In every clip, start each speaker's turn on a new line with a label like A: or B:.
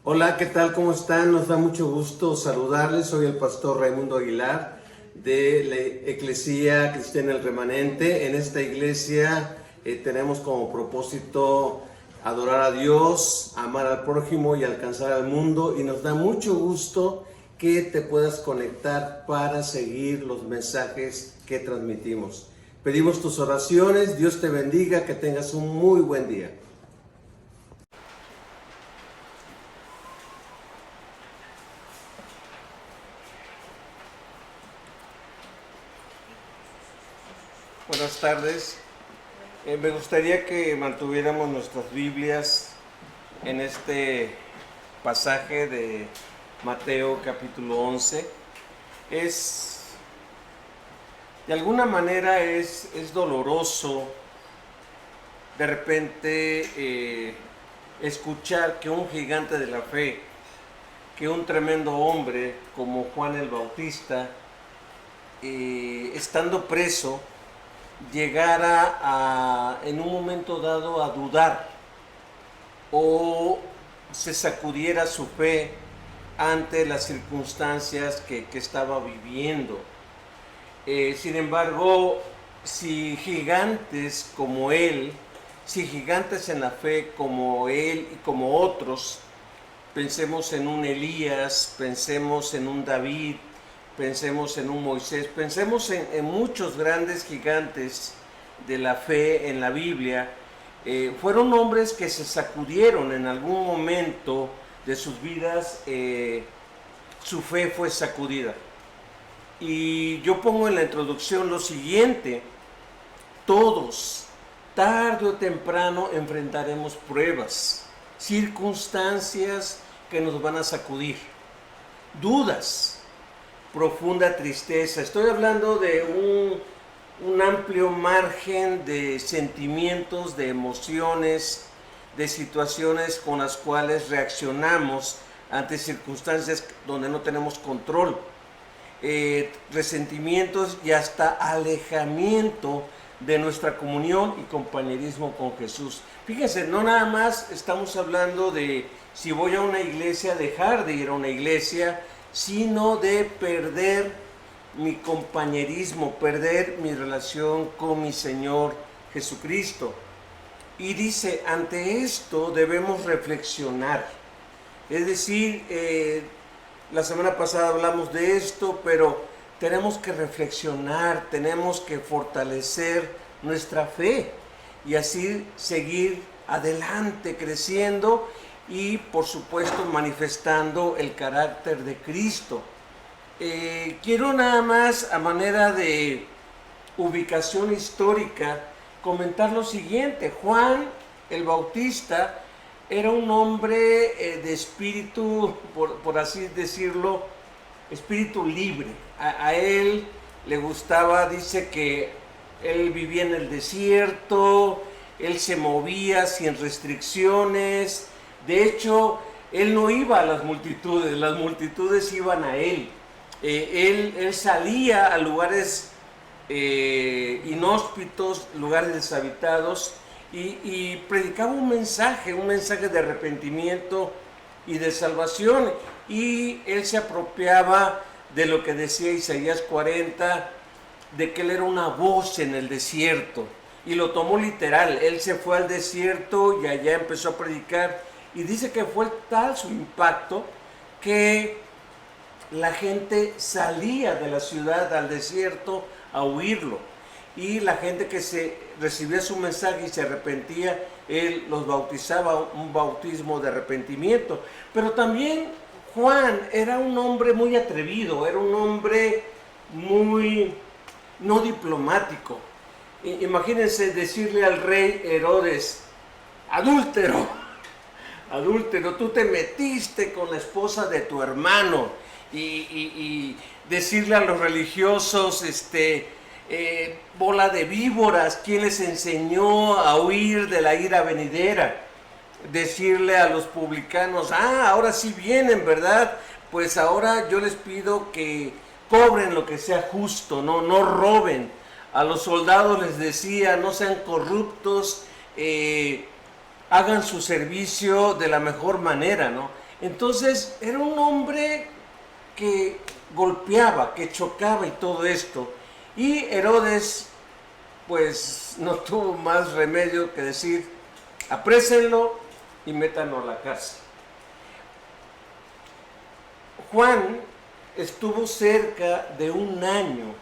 A: Hola, ¿qué tal? ¿Cómo están? Nos da mucho gusto saludarles. Soy el pastor Raimundo Aguilar de la Eclesía Cristiana El Remanente. En esta iglesia tenemos como propósito adorar a Dios, amar al prójimo y alcanzar al mundo. Y nos da mucho gusto que te puedas conectar para seguir los mensajes que transmitimos. Pedimos tus oraciones. Dios te bendiga, que tengas un muy buen día. Buenas tardes. Me gustaría que mantuviéramos nuestras Biblias en este pasaje de Mateo capítulo 11. De alguna manera es doloroso de repente escuchar que un gigante de la fe, que un tremendo hombre como Juan el Bautista, estando preso, llegara en un momento dado a dudar o se sacudiera su fe ante las circunstancias que estaba viviendo. Sin embargo, si gigantes como él, si gigantes en la fe como él y como otros, pensemos en un Elías, pensemos en un David, pensemos en un Moisés, pensemos en muchos grandes gigantes de la fe en la Biblia. Fueron hombres que se sacudieron en algún momento de sus vidas, su fe fue sacudida. Y yo pongo en la introducción lo siguiente: todos, tarde o temprano, enfrentaremos pruebas, circunstancias que nos van a sacudir, dudas, profunda tristeza. Estoy hablando de un amplio margen de sentimientos, de emociones, de situaciones con las cuales reaccionamos ante circunstancias donde no tenemos control. Resentimientos y hasta alejamiento de nuestra comunión y compañerismo con Jesús. Fíjense, no nada más estamos hablando de si voy a una iglesia, dejar de ir a una iglesia, sino de perder mi compañerismo, perder mi relación con mi Señor Jesucristo. Y dice, ante esto debemos reflexionar. Es decir, la semana pasada hablamos de esto, pero tenemos que reflexionar, tenemos que fortalecer nuestra fe y así seguir adelante, creciendo y por supuesto manifestando el carácter de Cristo. Quiero nada más, a manera de ubicación histórica, comentar lo siguiente. Juan el Bautista era un hombre de espíritu, por así decirlo, espíritu libre. A él le gustaba, dice que él vivía en el desierto, él se movía sin restricciones. De hecho, él no iba a las multitudes iban a él. Él salía a lugares inhóspitos, lugares deshabitados, y predicaba un mensaje de arrepentimiento y de salvación. Y él se apropiaba de lo que decía Isaías 40, de que él era una voz en el desierto, y lo tomó literal. Él se fue al desierto y allá empezó a predicar, y dice que fue tal su impacto que la gente salía de la ciudad al desierto a oírlo, y la gente que recibía su mensaje y se arrepentía, él los bautizaba, un bautismo de arrepentimiento. Pero también Juan era un hombre muy atrevido, era un hombre muy no diplomático. Imagínense decirle al rey Herodes: adúltero, tú te metiste con la esposa de tu hermano. Y decirle a los religiosos, bola de víboras, ¿quién les enseñó a huir de la ira venidera? Decirle a los publicanos: ahora sí vienen, ¿verdad? Pues ahora yo les pido que cobren lo que sea justo, no roben. A los soldados les decía: no sean corruptos, hagan su servicio de la mejor manera, ¿no? Entonces era un hombre que golpeaba, que chocaba y todo esto. Y Herodes pues no tuvo más remedio que decir, aprésenlo y métanlo a la cárcel. Juan estuvo cerca de un año.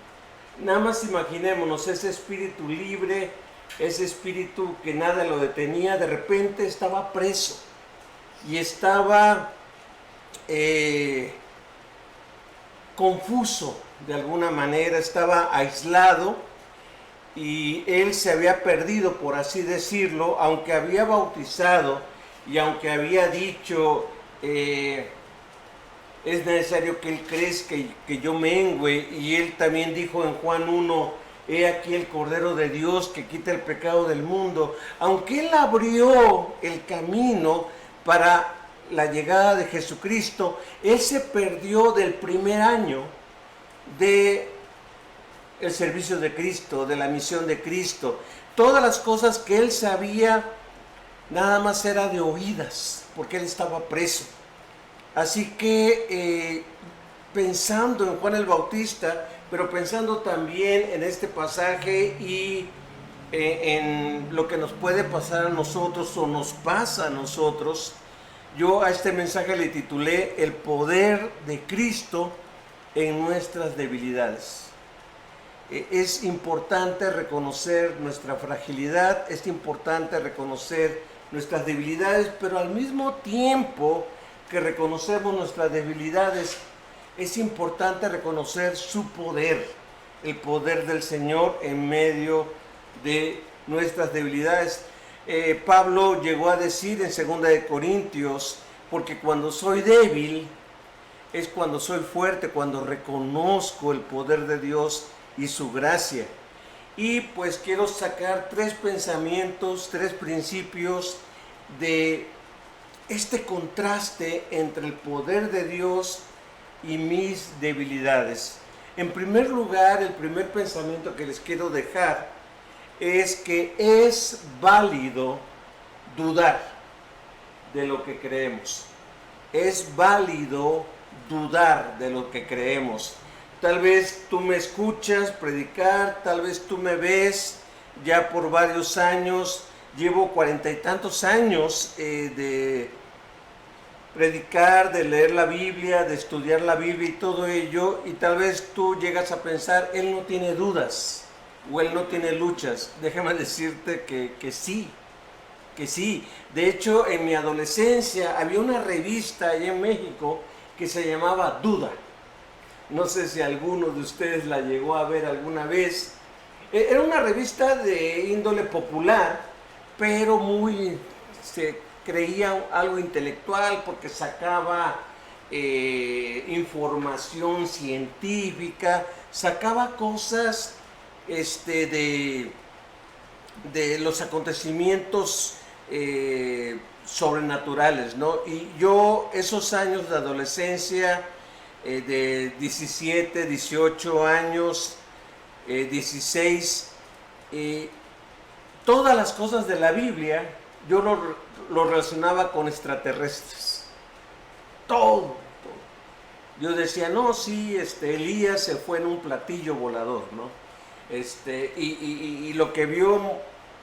A: Nada más imaginémonos ese espíritu libre, ese espíritu que nada lo detenía, de repente estaba preso y estaba confuso de alguna manera, estaba aislado y él se había perdido, por así decirlo, aunque había bautizado y aunque había dicho es necesario que él crezca y que yo mengüe, y él también dijo en Juan 1, he aquí el Cordero de Dios que quita el pecado del mundo. Aunque él abrió el camino para la llegada de Jesucristo, él se perdió del primer año de el servicio de Cristo, de la misión de Cristo. Todas las cosas que él sabía nada más era de oídas, porque él estaba preso. Así que pensando en Juan el Bautista, pero pensando también en este pasaje y en lo que nos puede pasar a nosotros o nos pasa a nosotros, yo a este mensaje le titulé El poder de Cristo en nuestras debilidades. Es importante reconocer nuestra fragilidad, es importante reconocer nuestras debilidades, pero al mismo tiempo que reconocemos nuestras debilidades, es importante reconocer su poder, el poder del Señor en medio de nuestras debilidades. Pablo llegó a decir en 2 Corintios, porque cuando soy débil es cuando soy fuerte, cuando reconozco el poder de Dios y su gracia. Y pues quiero sacar 3 pensamientos, 3 principios de este contraste entre el poder de Dios y mis debilidades. En primer lugar, el primer pensamiento que les quiero dejar es que es válido dudar de lo que creemos. Es válido dudar de lo que creemos. Tal vez tú me escuchas predicar, tal vez tú me ves ya por varios años. Llevo 40 y tantos años de predicar, de leer la Biblia, de estudiar la Biblia y todo ello, y tal vez tú llegas a pensar, él no tiene dudas o él no tiene luchas. Déjame decirte que sí, que sí. De hecho, en mi adolescencia había una revista allá en México que se llamaba Duda. No sé si alguno de ustedes la llegó a ver alguna vez. Era una revista de índole popular, pero se creía algo intelectual porque sacaba información científica, sacaba cosas de los acontecimientos sobrenaturales, ¿no? Y yo esos años de adolescencia, de 17, 18 años, 16, todas las cosas de la Biblia yo lo relacionaba con extraterrestres. Todo. Yo decía, no, sí, Elías se fue en un platillo volador, ¿no? Y lo que vio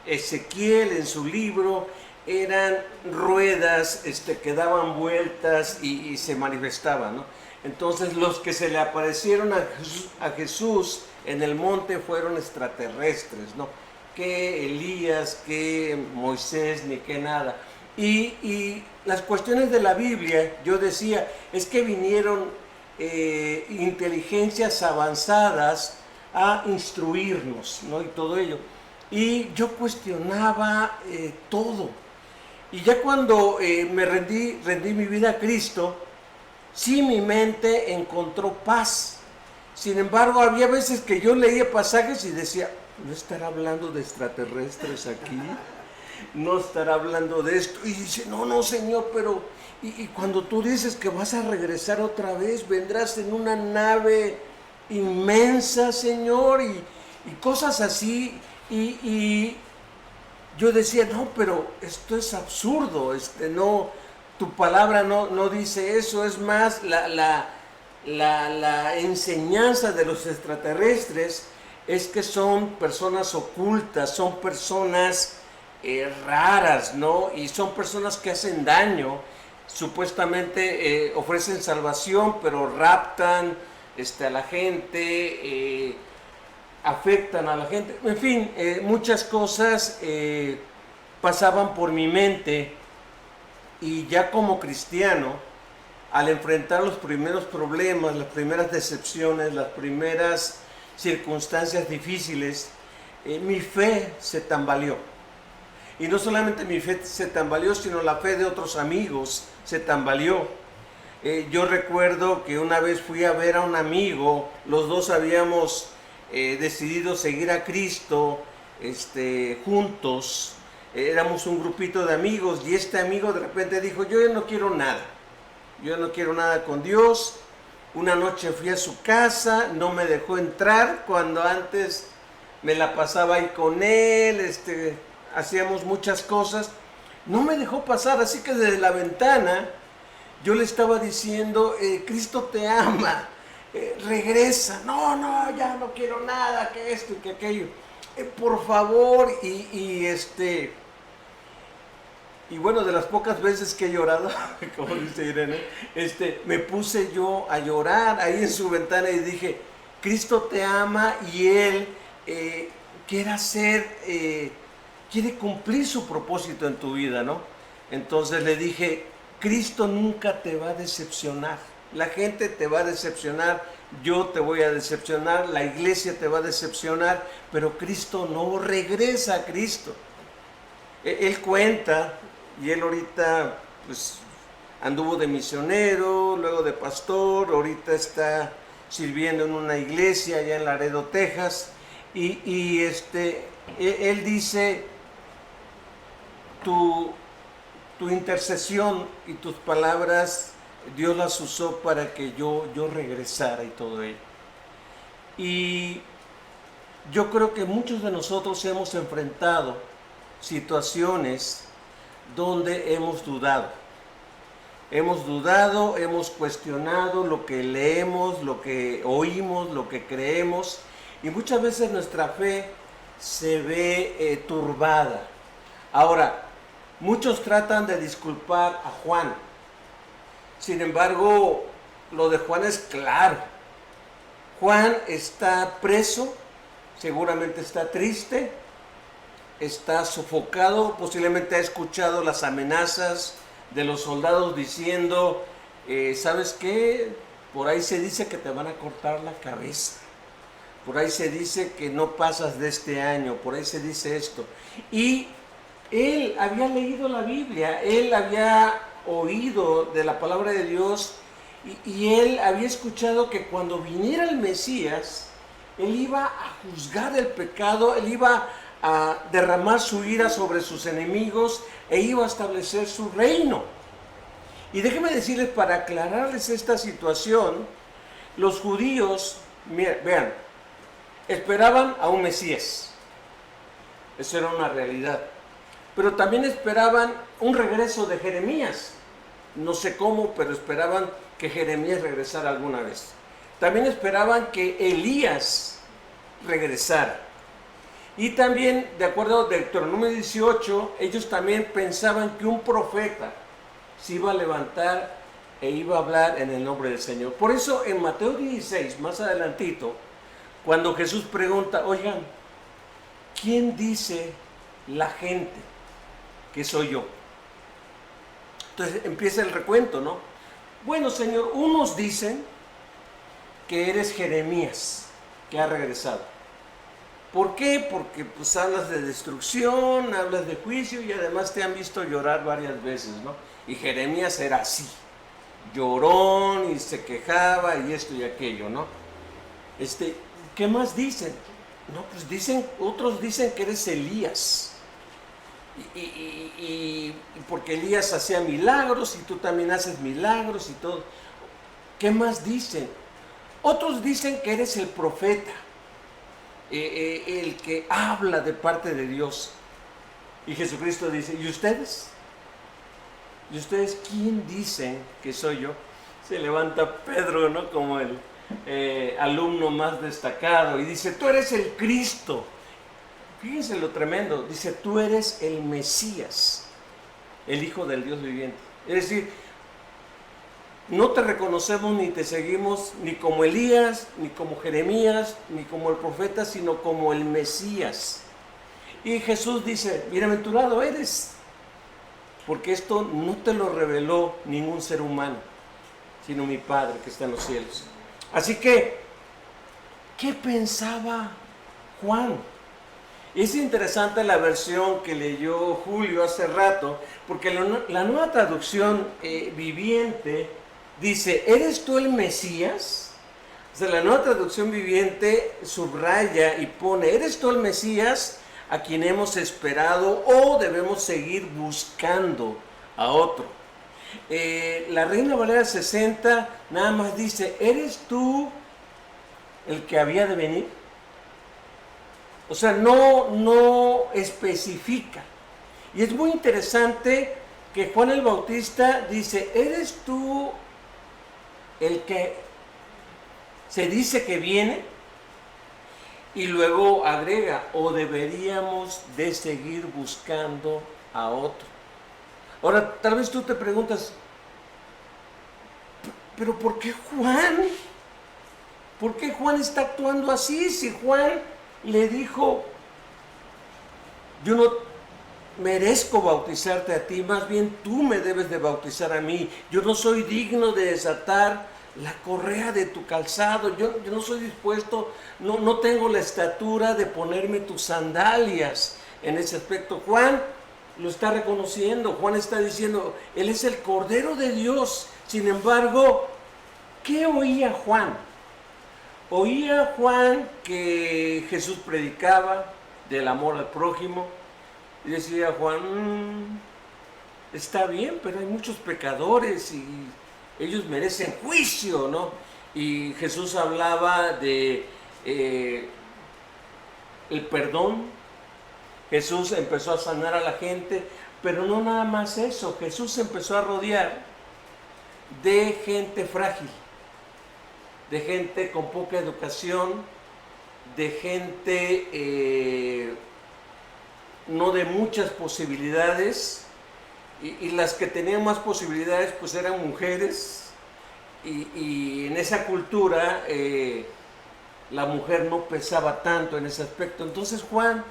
A: Ezequiel en su libro eran ruedas que daban vueltas y se manifestaban, ¿no? Entonces los que se le aparecieron a Jesús en el monte fueron extraterrestres, ¿no? Que Elías, que Moisés, ni que nada. Y las cuestiones de la Biblia, yo decía, es que vinieron inteligencias avanzadas a instruirnos, ¿no? Y todo ello. Y yo cuestionaba todo. Y ya cuando me rendí mi vida a Cristo, sí, mi mente encontró paz. Sin embargo, había veces que yo leía pasajes y decía, ¿no estará hablando de extraterrestres aquí? ¿No estará hablando de esto? Y dice, no, Señor, pero... Y cuando tú dices que vas a regresar otra vez, vendrás en una nave inmensa, Señor, y cosas así. Y yo decía, no, pero esto es absurdo, no... tu palabra no dice eso, es más la enseñanza de los extraterrestres es que son personas ocultas, son personas raras, ¿no? Y son personas que hacen daño, supuestamente ofrecen salvación, pero raptan a la gente, afectan a la gente, en fin, muchas cosas pasaban por mi mente, y ya como cristiano, al enfrentar los primeros problemas, las primeras decepciones, las primeras circunstancias difíciles, mi fe se tambaleó. Y no solamente mi fe se tambaleó, sino la fe de otros amigos se tambaleó. Yo recuerdo que una vez fui a ver a un amigo, los dos habíamos decidido seguir a Cristo juntos, éramos un grupito de amigos, y este amigo de repente dijo: yo ya no quiero nada, yo no quiero nada con Dios. Una noche fui a su casa, no me dejó entrar cuando antes me la pasaba ahí con él, hacíamos muchas cosas, no me dejó pasar, así que desde la ventana yo le estaba diciendo: Cristo te ama, regresa. No, ya no quiero nada, que esto y que aquello, por favor. Y bueno, de las pocas veces que he llorado, como dice Irene, me puse yo a llorar ahí en su ventana y dije: Cristo te ama, y Él quiere cumplir su propósito en tu vida, ¿no? Entonces le dije: Cristo nunca te va a decepcionar, la gente te va a decepcionar, yo te voy a decepcionar, la iglesia te va a decepcionar, pero Cristo no regresa a Cristo. Él cuenta, y él ahorita pues anduvo de misionero, luego de pastor, ahorita está sirviendo en una iglesia allá en Laredo, Texas, y él dice: tu intercesión y tus palabras, Dios las usó para que yo regresara y todo ello. Y yo creo que muchos de nosotros hemos enfrentado situaciones donde hemos dudado, hemos cuestionado lo que leemos, lo que oímos, lo que creemos, y muchas veces nuestra fe se ve turbada. Ahora, muchos tratan de disculpar a Juan, sin embargo, lo de Juan es claro. Juan está preso, seguramente está triste, está sofocado, posiblemente ha escuchado las amenazas de los soldados diciendo: ¿sabes qué? Por ahí se dice que te van a cortar la cabeza, por ahí se dice que no pasas de este año, por ahí se dice esto. Y él había leído la Biblia, él había oído de la palabra de Dios, y él había escuchado que cuando viniera el Mesías, él iba a juzgar el pecado, él iba a derramar su ira sobre sus enemigos e iba a establecer su reino. Y déjenme decirles, para aclararles esta situación, los judíos, vean, esperaban a un Mesías, eso era una realidad, pero también esperaban un regreso de Jeremías, no sé cómo, pero esperaban que Jeremías regresara alguna vez. También esperaban que Elías regresara. Y también, de acuerdo a Deuteronomio 18, ellos también pensaban que un profeta se iba a levantar e iba a hablar en el nombre del Señor. Por eso en Mateo 16, más adelantito, cuando Jesús pregunta: oigan, ¿quién dice la gente que soy yo? Entonces empieza el recuento, ¿no? Bueno, Señor, unos dicen que eres Jeremías, que ha regresado. ¿Por qué? Porque pues hablas de destrucción, hablas de juicio, y además te han visto llorar varias veces, ¿no? Y Jeremías era así, llorón, y se quejaba y esto y aquello, ¿no? ¿Qué más dicen? No, pues otros dicen que eres Elías. Y porque Elías hacía milagros y tú también haces milagros y todo. ¿Qué más dicen? Otros dicen que eres el profeta, el que habla de parte de Dios. Y Jesucristo dice: ¿y ustedes? ¿y ustedes quién dicen que soy yo? Se levanta Pedro, ¿no? Como el alumno más destacado y dice, tú eres el Cristo. Fíjense lo tremendo, dice, tú eres el Mesías, el Hijo del Dios viviente. Es decir, no te reconocemos ni te seguimos ni como Elías, ni como Jeremías, ni como el profeta, sino como el Mesías. Y Jesús dice, bienaventurado eres, porque esto no te lo reveló ningún ser humano, sino mi Padre que está en los cielos. Así que, ¿qué pensaba Juan? Es interesante la versión que leyó Julio hace rato, porque la nueva traducción viviente dice, ¿eres tú el Mesías? O sea, la nueva traducción viviente subraya y pone, ¿eres tú el Mesías a quien hemos esperado o debemos seguir buscando a otro? La Reina Valera 60 nada más dice, ¿eres tú el que había de venir? O sea, no especifica. Y es muy interesante que Juan el Bautista dice, ¿eres tú el que se dice que viene? Y luego agrega, o deberíamos de seguir buscando a otro. Ahora, tal vez tú te preguntas, ¿pero por qué Juan? ¿Por qué Juan está actuando así? Si Juan le dijo, yo no merezco bautizarte a ti, más bien tú me debes de bautizar a mí. Yo no soy digno de desatar la correa de tu calzado, yo no soy dispuesto, no tengo la estatura de ponerme tus sandalias. En ese aspecto Juan lo está reconociendo, Juan está diciendo, Él es el Cordero de Dios. Sin embargo, ¿qué oía Juan? Oía Juan que Jesús predicaba del amor al prójimo y decía Juan, está bien, pero hay muchos pecadores y ellos merecen juicio, ¿no? Y Jesús hablaba de el perdón. Jesús empezó a sanar a la gente, pero no nada más eso, Jesús empezó a rodear de gente frágil, de gente con poca educación, de gente no de muchas posibilidades, y las que tenían más posibilidades pues eran mujeres, y en esa cultura la mujer no pesaba tanto en ese aspecto. Entonces Juan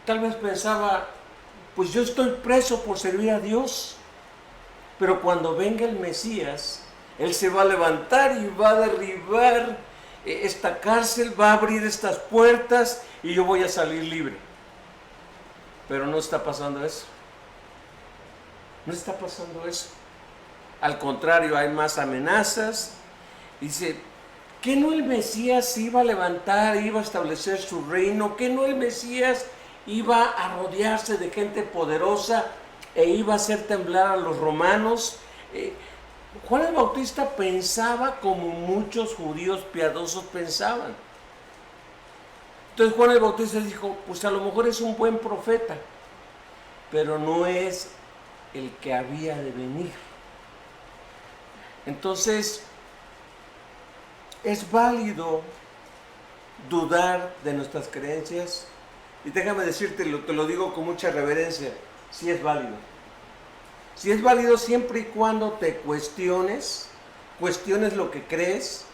A: tal vez pensaba, pues yo estoy preso por servir a Dios, pero cuando venga el Mesías, Él se va a levantar y va a derribar esta cárcel, va a abrir estas puertas y yo voy a salir libre. Pero no está pasando eso. No está pasando eso. Al contrario, hay más amenazas. Dice, ¿que no el Mesías iba a levantar, iba a establecer su reino? ¿Que no el Mesías iba a rodearse de gente poderosa e iba a hacer temblar a los romanos? Juan el Bautista pensaba como muchos judíos piadosos pensaban. Entonces Juan el Bautista dijo, pues a lo mejor es un buen profeta, pero no es el que había de venir. Entonces, es válido dudar de nuestras creencias, y déjame decirte, te lo digo con mucha reverencia, sí es válido. Sí es válido siempre y cuando te cuestiones lo que crees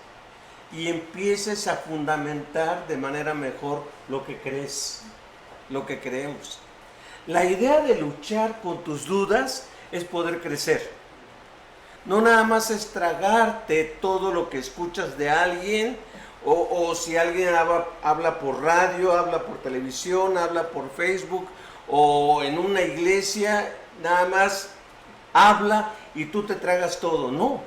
A: y empieces a fundamentar de manera mejor lo que crees, lo que creemos. La idea de luchar con tus dudas es poder crecer. No nada más es tragarte todo lo que escuchas de alguien, o si alguien habla por radio, habla por televisión, habla por Facebook, o en una iglesia, nada más habla y tú te tragas todo. No.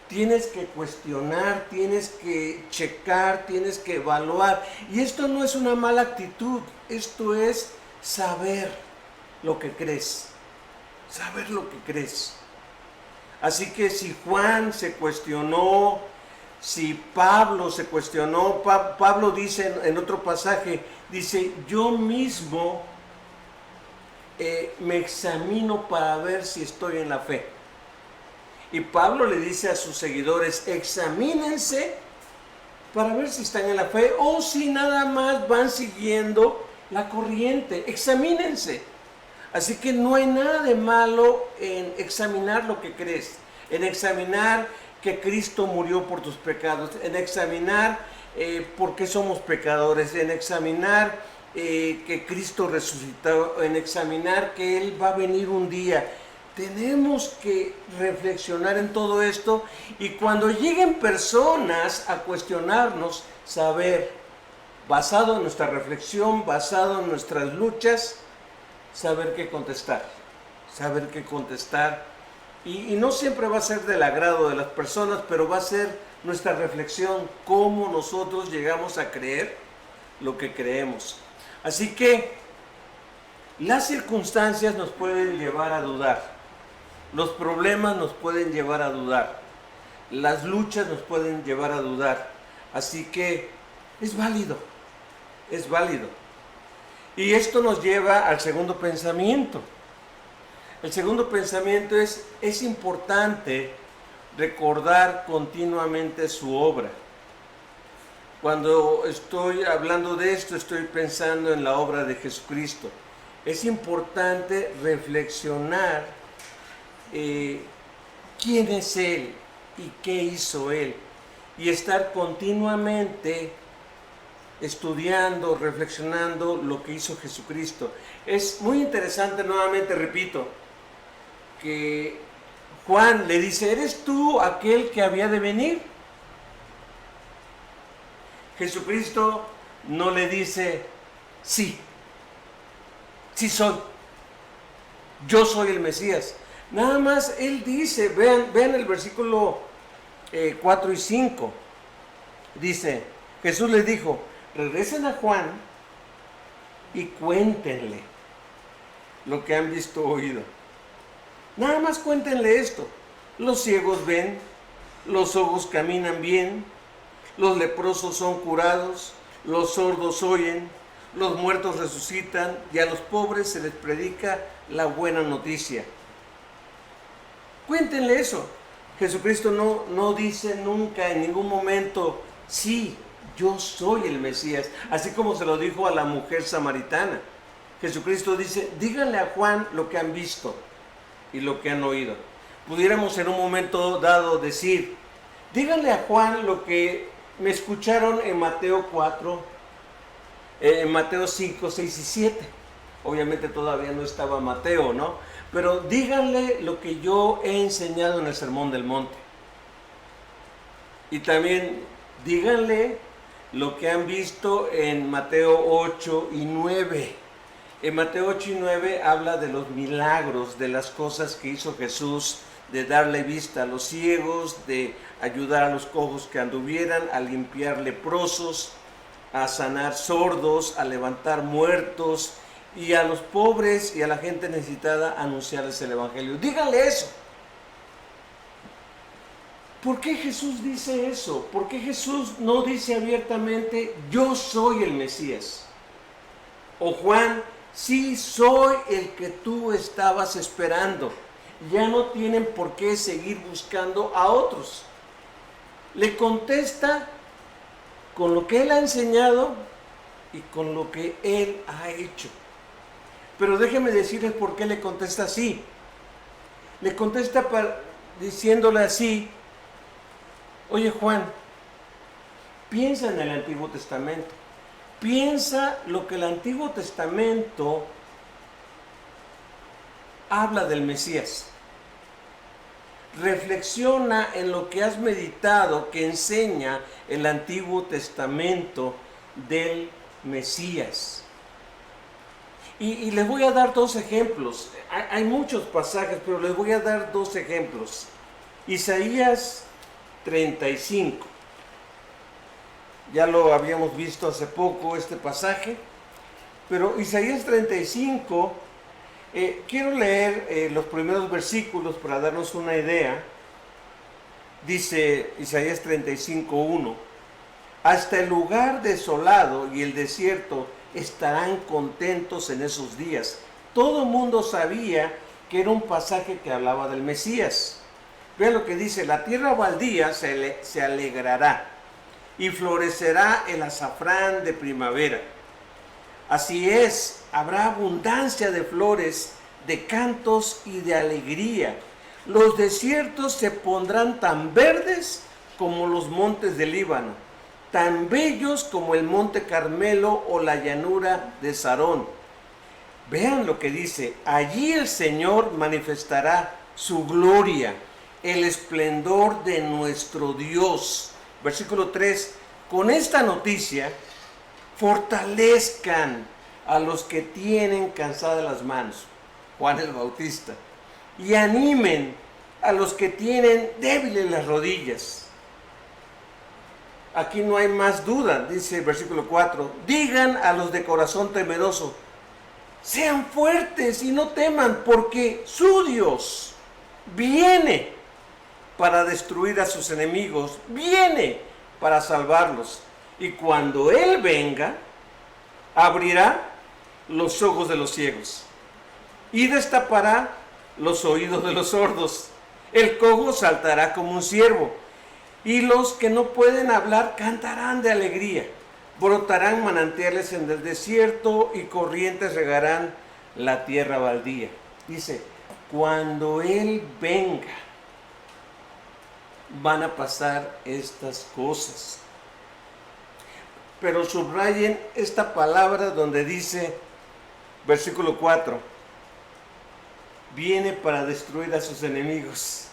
A: Tienes que cuestionar, tienes que checar, tienes que evaluar. Y esto no es una mala actitud, esto es saber lo que crees. Saber lo que crees. Así que si Juan se cuestionó, si Pablo se cuestionó, Pablo dice en otro pasaje, dice, yo mismo me examino para ver si estoy en la fe. Y Pablo le dice a sus seguidores, examínense para ver si están en la fe o si nada más van siguiendo la corriente. Examínense. Así que no hay nada de malo en examinar lo que crees, en examinar que Cristo murió por tus pecados, en examinar por qué somos pecadores, en examinar que Cristo resucitó, en examinar que Él va a venir un día. Tenemos que reflexionar en todo esto y cuando lleguen personas a cuestionarnos, saber, basado en nuestra reflexión, basado en nuestras luchas, saber qué contestar, saber qué contestar. Y no siempre va a ser del agrado de las personas, pero va a ser nuestra reflexión, cómo nosotros llegamos a creer lo que creemos. Así que las circunstancias nos pueden llevar a dudar. Los problemas nos pueden llevar a dudar, las luchas nos pueden llevar a dudar, así que es válido, es válido. Y esto nos lleva al segundo pensamiento. El segundo pensamiento es importante recordar continuamente su obra. Cuando estoy hablando de esto, estoy pensando en la obra de Jesucristo. Es importante reflexionar quién es Él y qué hizo Él, y estar continuamente estudiando, reflexionando lo que hizo Jesucristo. Es muy interesante, nuevamente repito, que Juan le dice, ¿eres tú aquel que había de venir? Jesucristo no le dice, sí soy, yo soy el Mesías. Nada más Él dice, vean el versículo 4 y 5, dice, Jesús les dijo, regresen a Juan y cuéntenle lo que han visto o oído. Nada más cuéntenle esto. Los ciegos ven, los ojos caminan bien, los leprosos son curados, los sordos oyen, los muertos resucitan y a los pobres se les predica la buena noticia. Cuéntenle eso. Jesucristo no dice nunca en ningún momento, sí, yo soy el Mesías, así como se lo dijo a la mujer samaritana. Jesucristo dice, díganle a Juan lo que han visto y lo que han oído. Pudiéramos en un momento dado decir, díganle a Juan lo que me escucharon en Mateo 4, en Mateo 5, 6 y 7. Obviamente todavía no estaba Mateo, ¿no? Pero díganle lo que yo he enseñado en el Sermón del Monte. Y también díganle lo que han visto en Mateo 8 y 9. En Mateo 8 y 9 habla de los milagros, de las cosas que hizo Jesús, de darle vista a los ciegos, de ayudar a los cojos que anduvieran, a limpiar leprosos, a sanar sordos, a levantar muertos, y a los pobres y a la gente necesitada anunciarles el Evangelio. Díganle eso. ¿Por qué Jesús dice eso? ¿Por qué Jesús no dice abiertamente, yo soy el Mesías? O Juan, sí soy el que tú estabas esperando. Ya no tienen por qué seguir buscando a otros. Le contesta con lo que Él ha enseñado y con lo que Él ha hecho. Pero déjeme decirles por qué le contesta así. Le contesta diciéndole así, oye Juan, piensa en el Antiguo Testamento. Piensa lo que el Antiguo Testamento habla del Mesías. Reflexiona en lo que has meditado que enseña el Antiguo Testamento del Mesías. Y les voy a dar dos ejemplos. Hay muchos pasajes, pero les voy a dar dos ejemplos. Isaías 35. Ya lo habíamos visto hace poco este pasaje. Pero Isaías 35, quiero leer los primeros versículos para darnos una idea. Dice Isaías 35:1. Hasta el lugar desolado y el desierto estarán contentos en esos días. Todo el mundo sabía que era un pasaje que hablaba del Mesías. Vean lo que dice: la tierra baldía se alegrará y florecerá el azafrán de primavera. Así es, habrá abundancia de flores, de cantos y de alegría. Los desiertos se pondrán tan verdes como los montes del Líbano, tan bellos como el monte Carmelo o la llanura de Sarón. Vean lo que dice: allí el Señor manifestará su gloria, el esplendor de nuestro Dios. Versículo 3, con esta noticia fortalezcan a los que tienen cansadas las manos, Juan el Bautista, y animen a los que tienen débiles las rodillas. Aquí no hay más duda, dice el versículo 4, digan a los de corazón temeroso, sean fuertes y no teman, porque su Dios viene para destruir a sus enemigos, viene para salvarlos. Y cuando Él venga, abrirá los ojos de los ciegos y destapará los oídos de los sordos. El cojo saltará como un ciervo, y los que no pueden hablar cantarán de alegría. Brotarán manantiales en el desierto y corrientes regarán la tierra baldía. Dice, cuando Él venga, van a pasar estas cosas. Pero subrayen esta palabra donde dice, versículo 4, viene para destruir a sus enemigos,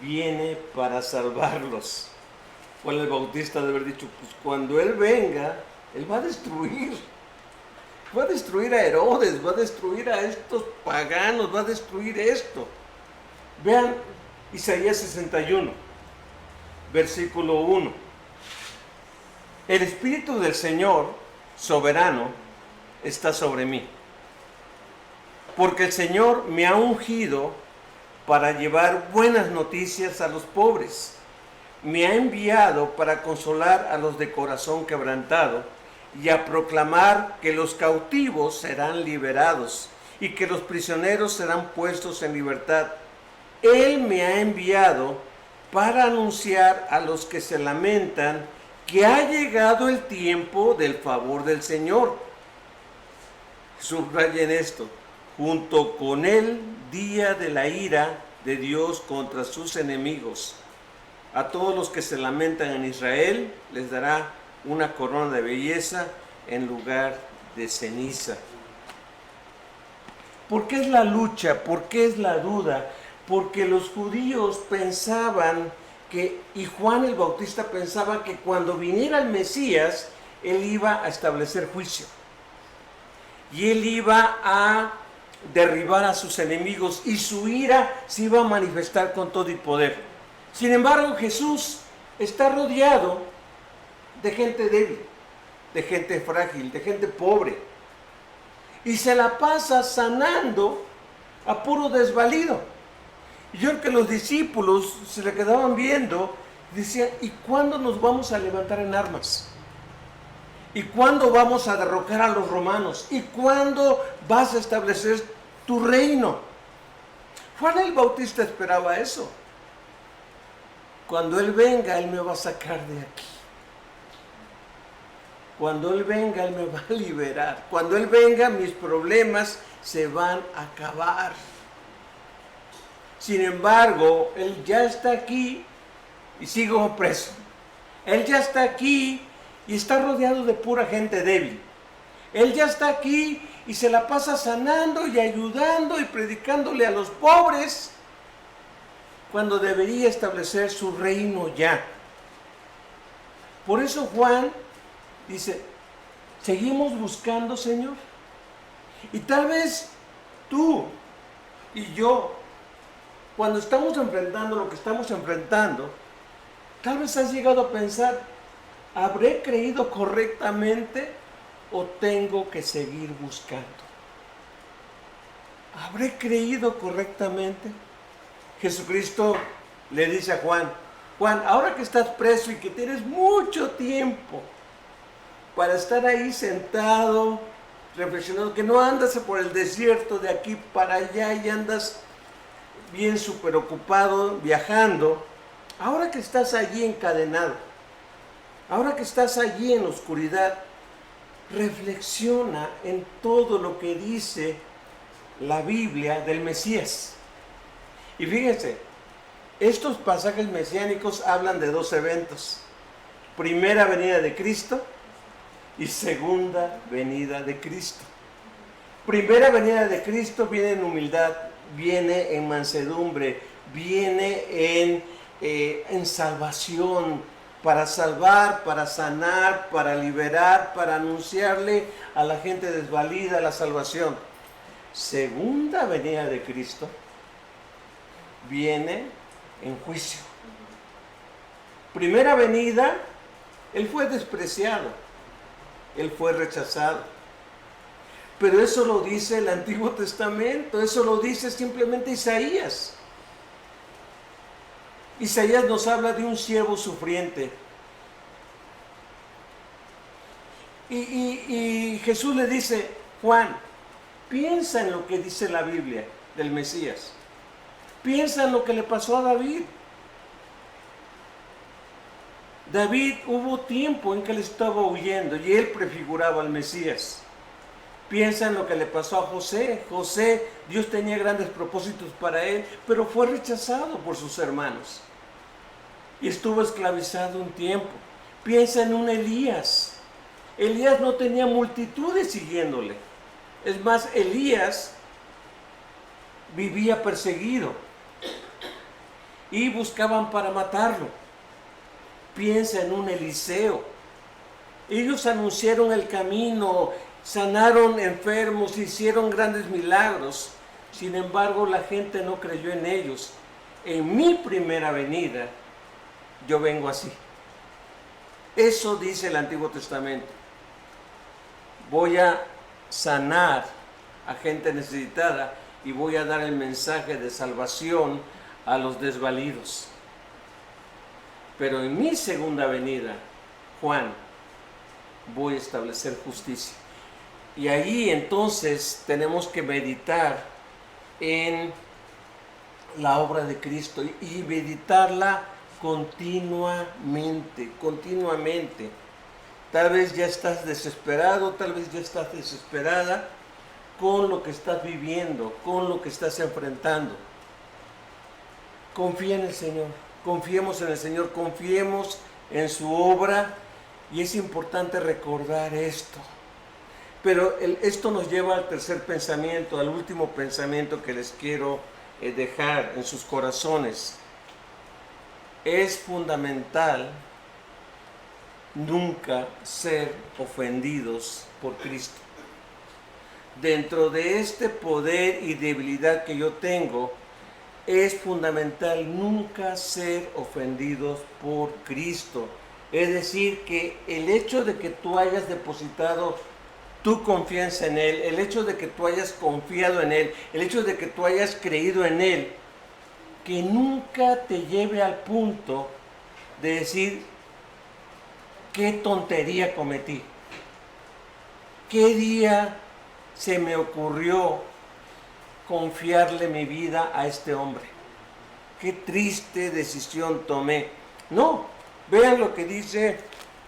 A: viene para salvarlos. Juan el Bautista debe haber dicho, pues cuando Él venga, Él va a destruir a Herodes, va a destruir a estos paganos, va a destruir esto. Vean Isaías 61, versículo 1. El Espíritu del Señor soberano está sobre mí, porque el Señor me ha ungido para llevar buenas noticias a los pobres. Me ha enviado para consolar a los de corazón quebrantado y a proclamar que los cautivos serán liberados y que los prisioneros serán puestos en libertad. Él me ha enviado para anunciar a los que se lamentan que ha llegado el tiempo del favor del Señor. Subrayen esto, junto con el día de la ira de Dios contra sus enemigos. A todos los que se lamentan en Israel les dará una corona de belleza en lugar de ceniza. ¿Por qué es la lucha? ¿Por qué es la duda? Porque los judíos pensaban que, y Juan el Bautista pensaba que cuando viniera el Mesías, Él iba a establecer juicio. Y Él iba a derribar a sus enemigos y su ira se iba a manifestar con todo y poder. Sin embargo, Jesús está rodeado de gente débil, de gente frágil, de gente pobre. Y se la pasa sanando a puro desvalido. Y yo creo que los discípulos se le quedaban viendo y decían, ¿y cuándo nos vamos a levantar en armas? ¿Y cuándo vamos a derrocar a los romanos? ¿Y cuándo vas a establecer tu reino? Juan el Bautista esperaba eso. Cuando Él venga, Él me va a sacar de aquí. Cuando Él venga, Él me va a liberar. Cuando Él venga, mis problemas se van a acabar. Sin embargo, Él ya está aquí y sigo preso. Él ya está aquí y está rodeado de pura gente débil. Él ya está aquí y se la pasa sanando y ayudando y predicándole a los pobres, cuando debería establecer su reino ya. Por eso Juan dice, ¿seguimos buscando, Señor? Y tal vez tú y yo, cuando estamos enfrentando lo que estamos enfrentando, tal vez has llegado a pensar, ¿habré creído correctamente o tengo que seguir buscando? ¿Habré creído correctamente? Jesucristo le dice a Juan, Juan, ahora que estás preso y que tienes mucho tiempo para estar ahí sentado, reflexionando, que no andas por el desierto de aquí para allá y andas bien súper ocupado viajando. Ahora que estás allí encadenado, ahora que estás allí en la oscuridad, reflexiona en todo lo que dice la Biblia del Mesías. Y fíjense, estos pasajes mesiánicos hablan de dos eventos: primera venida de Cristo y segunda venida de Cristo. Primera venida de Cristo viene en humildad, viene en mansedumbre, viene en salvación, para salvar, para sanar, para liberar, para anunciarle a la gente desvalida la salvación. Segunda venida de Cristo viene en juicio. Primera venida, Él fue despreciado, Él fue rechazado. Pero eso lo dice el Antiguo Testamento, eso lo dice simplemente Isaías. Isaías nos habla de un siervo sufriente. Y Jesús le dice: Juan, piensa en lo que dice la Biblia del Mesías. Piensa en lo que le pasó a David. David, hubo tiempo en que él estaba huyendo y él prefiguraba al Mesías. Piensa en lo que le pasó a José. José, Dios tenía grandes propósitos para él, pero fue rechazado por sus hermanos y estuvo esclavizado un tiempo. Piensa en un Elías. Elías no tenía multitudes siguiéndole. Es más, Elías vivía perseguido y buscaban para matarlo. Piensa en un Eliseo. Ellos anunciaron el camino, sanaron enfermos, hicieron grandes milagros. Sin embargo, la gente no creyó en ellos. En mi primera venida, yo vengo así. Eso dice el Antiguo Testamento. Voy a sanar a gente necesitada y voy a dar el mensaje de salvación a los desvalidos. Pero en mi segunda venida, Juan, voy a establecer justicia. Y ahí entonces tenemos que meditar en la obra de Cristo y meditarla continuamente. Tal vez ya estás desesperado, tal vez ya estás desesperada con lo que estás viviendo, con lo que estás enfrentando. Confía en el Señor, confiemos en el Señor, confiemos en su obra, y es importante recordar esto. Pero esto nos lleva al tercer pensamiento, al último pensamiento que les quiero dejar en sus corazones. Es fundamental nunca ser ofendidos por Cristo. Dentro de este poder y debilidad que yo tengo, es fundamental nunca ser ofendidos por Cristo. Es decir, que el hecho de que tú hayas depositado tu confianza en Él, el hecho de que tú hayas confiado en Él, el hecho de que tú hayas creído en Él, que nunca te lleve al punto de decir: qué tontería cometí, qué día se me ocurrió confiarle mi vida a este hombre, qué triste decisión tomé. No, vean lo que dice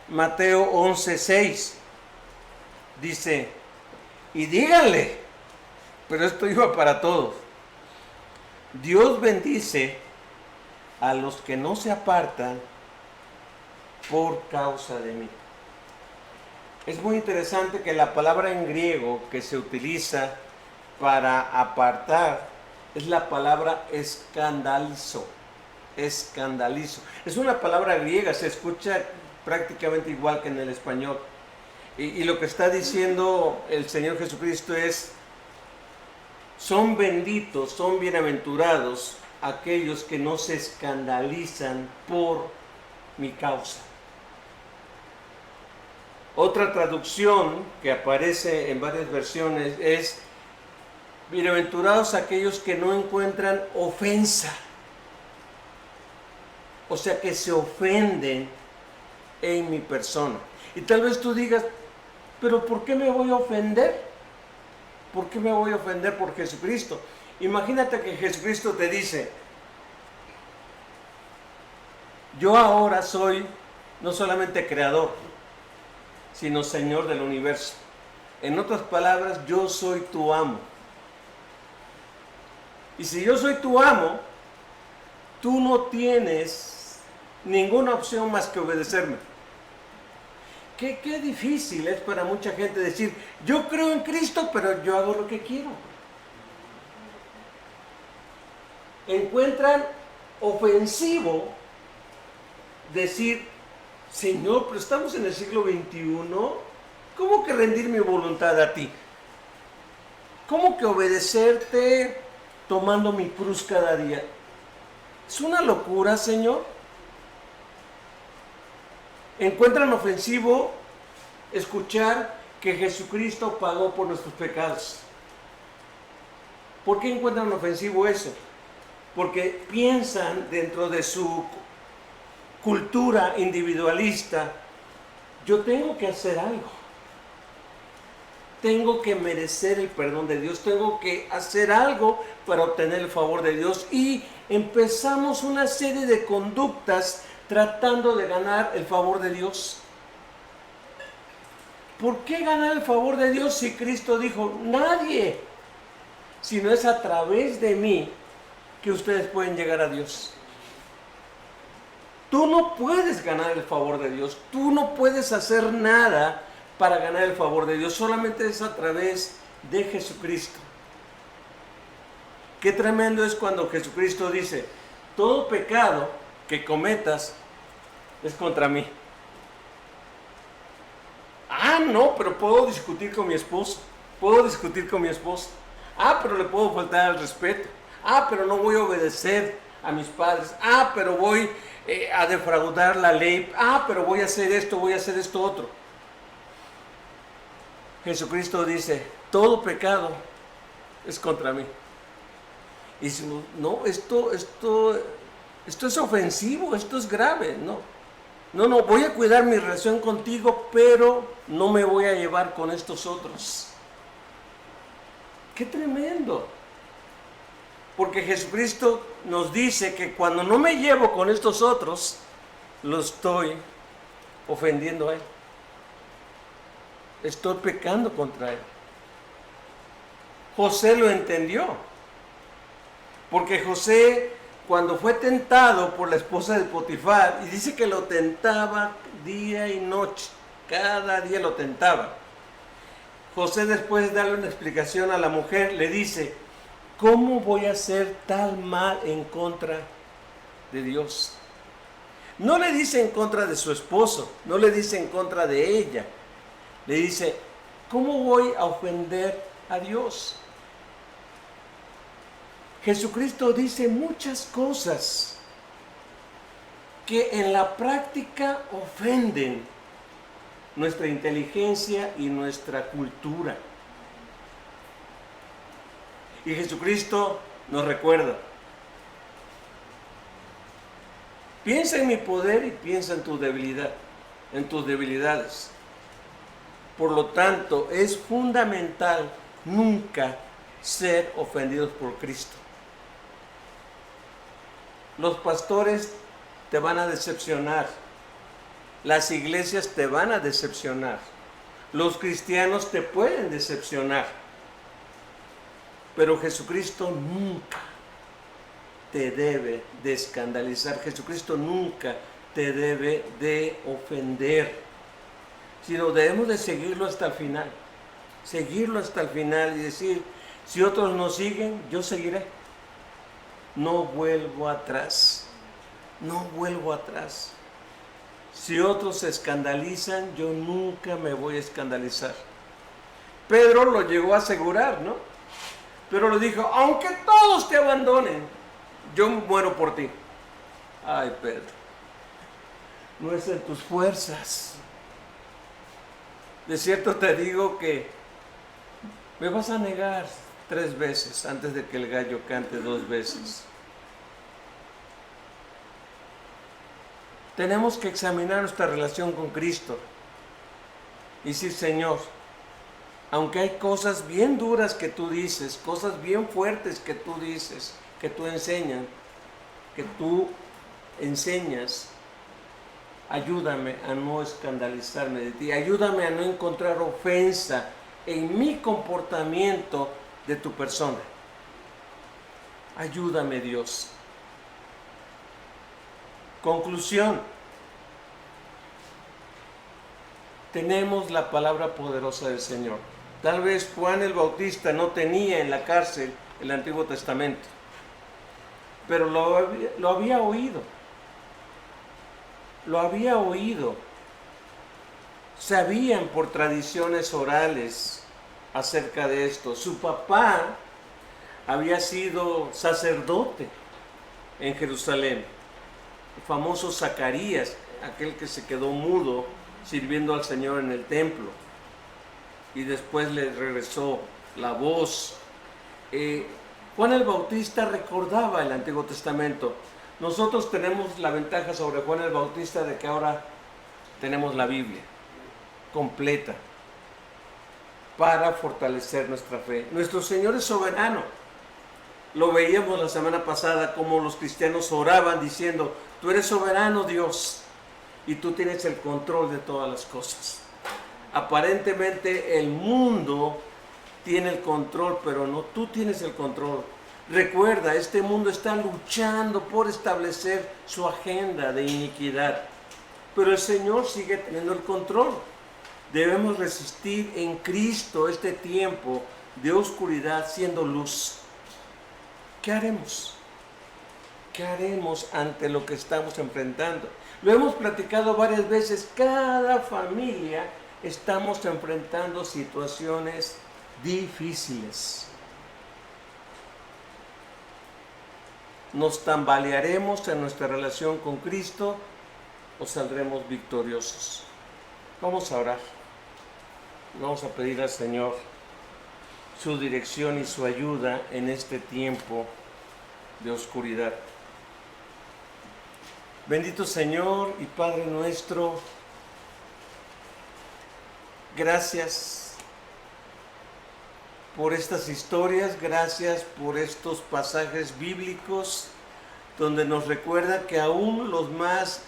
A: Mateo 11:6. Dice: y díganle, pero esto iba para todos, Dios bendice a los que no se apartan por causa de mí. Es muy interesante que la palabra en griego que se utiliza para apartar es la palabra escandalizo. Escandalizo. Es una palabra griega, se escucha prácticamente igual que en el español. Y lo que está diciendo el Señor Jesucristo es: son benditos, son bienaventurados aquellos que no se escandalizan por mi causa. Otra traducción que aparece en varias versiones es: bienaventurados aquellos que no encuentran ofensa. O sea, que se ofenden en mi persona. Y tal vez tú digas: pero ¿por qué me voy a ofender? ¿Por qué me voy a ofender por Jesucristo? Imagínate que Jesucristo te dice, yo ahora soy no solamente creador, sino Señor del universo. En otras palabras, yo soy tu amo. Y si yo soy tu amo, tú no tienes ninguna opción más que obedecerme. Qué difícil es para mucha gente decir, yo creo en Cristo, pero yo hago lo que quiero. Encuentran ofensivo decir, Señor, pero estamos en el siglo XXI, ¿cómo que rendir mi voluntad a ti? ¿Cómo que obedecerte tomando mi cruz cada día? ¿Es una locura, Señor? Encuentran ofensivo escuchar que Jesucristo pagó por nuestros pecados. ¿Por qué encuentran ofensivo eso? Porque piensan dentro de su cultura individualista, yo tengo que hacer algo. Tengo que merecer el perdón de Dios, tengo que hacer algo para obtener el favor de Dios. Y empezamos una serie de conductas tratando de ganar el favor de Dios. ¿Por qué ganar el favor de Dios si Cristo dijo, nadie, sino es a través de mí que ustedes pueden llegar a Dios? Tú no puedes ganar el favor de Dios, tú no puedes hacer nada para ganar el favor de Dios, solamente es a través de Jesucristo. Qué tremendo es cuando Jesucristo dice, todo pecado que cometas es contra mí. Ah, no, pero puedo discutir con mi esposo, puedo discutir con mi esposa. Ah, pero le puedo faltar al respeto. Ah, pero no voy a obedecer a mis padres. Ah, pero voy a defraudar la ley. Ah, pero voy a hacer esto otro. Jesucristo dice, todo pecado es contra mí. Y decimos, no, esto es ofensivo, esto es grave, no, voy a cuidar mi relación contigo, pero no me voy a llevar con estos otros. ¡Qué tremendo! Porque Jesucristo nos dice que cuando no me llevo con estos otros, lo estoy ofendiendo a Él. Estoy pecando contra Él. José lo entendió. Porque José, cuando fue tentado por la esposa de Potifar, y dice que lo tentaba día y noche, cada día lo tentaba. José, después de darle una explicación a la mujer, le dice, ¿cómo voy a hacer tal mal en contra de Dios? No le dice en contra de su esposo, no le dice en contra de ella. Le dice, ¿cómo voy a ofender a Dios? Jesucristo dice muchas cosas que en la práctica ofenden nuestra inteligencia y nuestra cultura. Y Jesucristo nos recuerda, piensa en mi poder y piensa en tu debilidad, en tus debilidades. Por lo tanto, es fundamental nunca ser ofendidos por Cristo. Los pastores te van a decepcionar, las iglesias te van a decepcionar, los cristianos te pueden decepcionar, pero Jesucristo nunca te debe de escandalizar, Jesucristo nunca te debe de ofender, sino debemos de seguirlo hasta el final y decir, si otros no siguen, yo seguiré. No vuelvo atrás. Si otros se escandalizan, yo nunca me voy a escandalizar. Pedro lo llegó a asegurar, ¿no? Pero le dijo, aunque todos te abandonen, yo muero por ti. Ay, Pedro, no es en tus fuerzas. De cierto te digo que me vas a negar 3 veces antes de que el gallo cante 2 veces. Tenemos que examinar nuestra relación con Cristo y decir, Señor, Aunque hay cosas bien duras que tú dices, cosas bien fuertes que tú dices, que tú enseñas, ayúdame a no escandalizarme de ti, ayúdame a no encontrar ofensa en mi comportamiento de tu persona. Ayúdame, Dios. Conclusión. Tenemos la palabra poderosa del Señor. Tal vez Juan el Bautista no tenía en la cárcel el Antiguo Testamento, pero lo había oído. Lo había oído. Sabían por tradiciones orales acerca de esto. Su papá había sido sacerdote en Jerusalén. El famoso Zacarías, aquel que se quedó mudo sirviendo al Señor en el templo y después le regresó la voz. Juan el Bautista recordaba el Antiguo Testamento. Nosotros tenemos la ventaja sobre Juan el Bautista de que ahora tenemos la Biblia completa para fortalecer nuestra fe. Nuestro Señor es soberano. Lo veíamos la semana pasada como los cristianos oraban diciendo: tú eres soberano, Dios, y tú tienes el control de todas las cosas. Aparentemente el mundo tiene el control, pero no, tú tienes el control. Recuerda, este mundo está luchando por establecer su agenda de iniquidad, pero el Señor sigue teniendo el control. Debemos resistir en Cristo este tiempo de oscuridad siendo luz. ¿Qué haremos? ¿Qué haremos ante lo que estamos enfrentando? Lo hemos platicado varias veces. Cada familia estamos enfrentando situaciones difíciles. ¿Nos tambalearemos en nuestra relación con Cristo o saldremos victoriosos? Vamos a orar. Vamos a pedir al Señor su dirección y su ayuda en este tiempo de oscuridad. Bendito Señor y Padre nuestro, gracias por estas historias, gracias por estos pasajes bíblicos donde nos recuerda que aún los más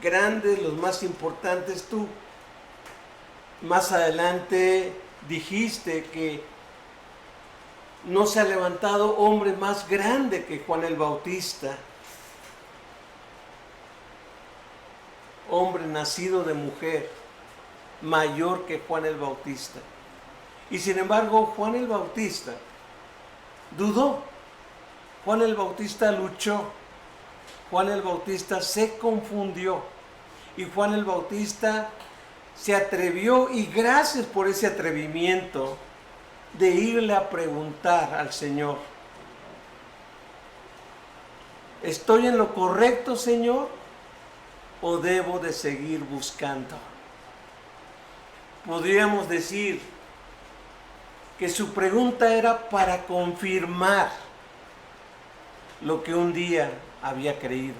A: grandes, los más importantes, tú más adelante dijiste que no se ha levantado hombre más grande que Juan el Bautista, hombre nacido de mujer, mayor que Juan el Bautista. Y sin embargo, Juan el Bautista dudó, Juan el Bautista luchó, Juan el Bautista se confundió y Juan el Bautista se atrevió, y gracias por ese atrevimiento de irle a preguntar al Señor: ¿estoy en lo correcto, Señor, o debo de seguir buscando? Podríamos decir que su pregunta era para confirmar lo que un día había creído.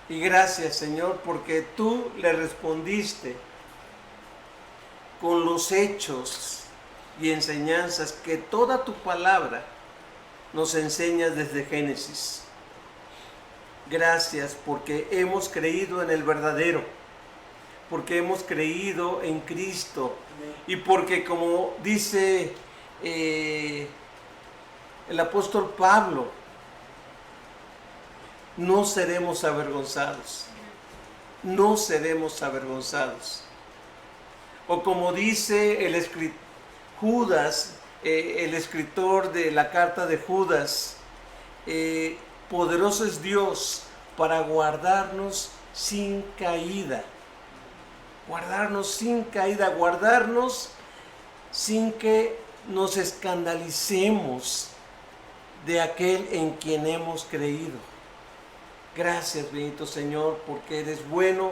A: Y gracias, Señor, porque tú le respondiste con los hechos y enseñanzas que toda tu palabra nos enseña desde Génesis. Gracias porque hemos creído en el verdadero, porque hemos creído en Cristo y porque, como dice el apóstol Pablo, no seremos avergonzados, no seremos avergonzados. O como dice el Judas, el escritor de la carta de Judas, poderoso es Dios para guardarnos sin caída. Guardarnos sin caída, guardarnos sin que nos escandalicemos de aquel en quien hemos creído. Gracias, bendito Señor, porque eres bueno,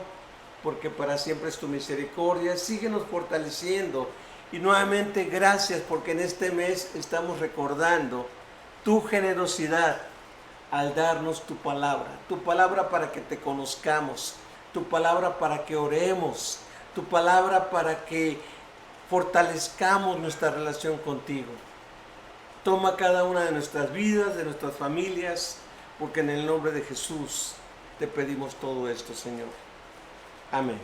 A: porque para siempre es tu misericordia. Síguenos fortaleciendo. Y nuevamente gracias porque en este mes estamos recordando tu generosidad al darnos tu palabra para que te conozcamos, tu palabra para que oremos, tu palabra para que fortalezcamos nuestra relación contigo. Toma cada una de nuestras vidas, de nuestras familias, porque en el nombre de Jesús te pedimos todo esto, Señor. Amén.